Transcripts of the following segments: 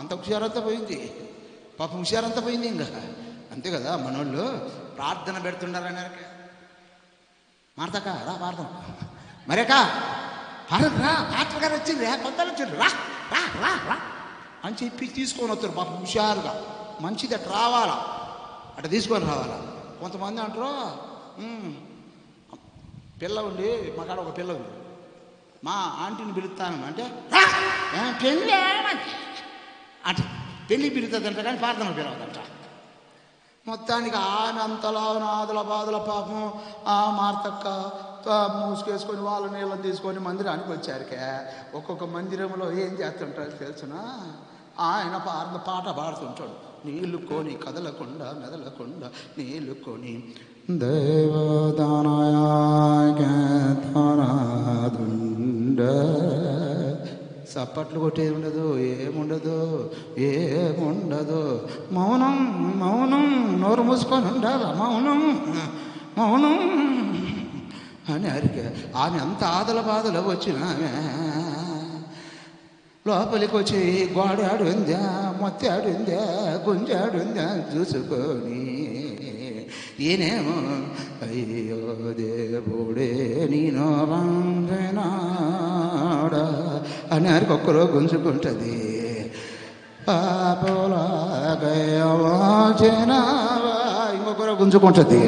అంత హుషారంతా పోయింది, పాపం హుషారంతా పోయింది. ఇంకా అంతే కదా, మనోళ్ళు ప్రార్థన పెడుతుండారని మారతాక రా ప్రార్థన మరేకా రా పాత్ర గారు వచ్చింది, కొత్తలు వచ్చిండ్రు, రా రా రా రా అని చెప్పి తీసుకొని వస్తారు. పాపం హుషారుగా మంచిది అట్లా రావాలా, అట్లా తీసుకొని రావాలా. కొంతమంది అంటారు పిల్ల ఉండి, మా కాడ ఒక పిల్ల ఉంది, మా ఆంటీని పిలుస్తాను అంటే పెళ్ళి అంటే పెళ్ళి పిలుతుందంట కానీ ప్రార్థన పిలవదంట. మొత్తానికి ఆమె అంతలా నాదుల బాధల పాపం ఆ మార్తక్క మూసుకేసుకొని వాళ్ళ నీళ్ళని తీసుకొని మందిరానికి వచ్చారికే. ఒక్కొక్క మందిరంలో ఏం చేస్తుంటారు తెలుసునా, ఆయన పాట పాడుతుంటాడు. నీళ్ళు కొని కదలకుండా మెదలకుండా నీళ్ళు కొని దైవదానయాదుండ చప్పట్లు కొట్టేది ఉండదు, ఏముండదు ఏముండదు. మౌనం మౌనం నోరు మూసుకొని ఉండాలి, మౌనం మౌనం అని అరికే. ఆమె అంత ఆదల బాధలు వచ్చిన లోపలికి వచ్చి గోడాడు ఉందా, మొత్తాడు ఉందా, గుంజాడు ఉందా చూసుకొని ఈయనేమో అయ్యో దేవుడే నేను వందనాడా అని అరికొక్కరో గుంజుకుంటుంది. పాపలాగయవాచినావా ఇంకొకరో గుంజుకుంటుంది.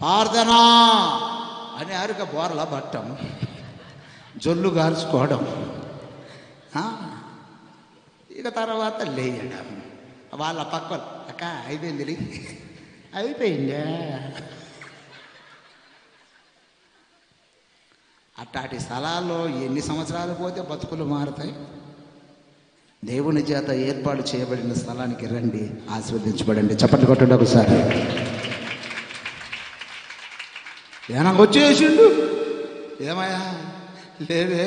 ప్రార్థన అని అరుక బోర్ల పట్టం, జొల్లు గార్చుకోవడం, ఇక తర్వాత లేయడం. వాళ్ళ పక్కన అక్క అయిపోయింది అయిపోయిందా అట్లాంటి స్థలాల్లో ఎన్ని సంవత్సరాలు పోతే బతుకులు మారుతాయి. దేవుని చేత ఏర్పాటు చేయబడిన స్థలానికి రండి, ఆశీర్వదించబడండి. చప్పట్లు కొట్టండి ఒకసారి. ఏనాకొచ్చేసిండు ఏమయ్యా లేవే.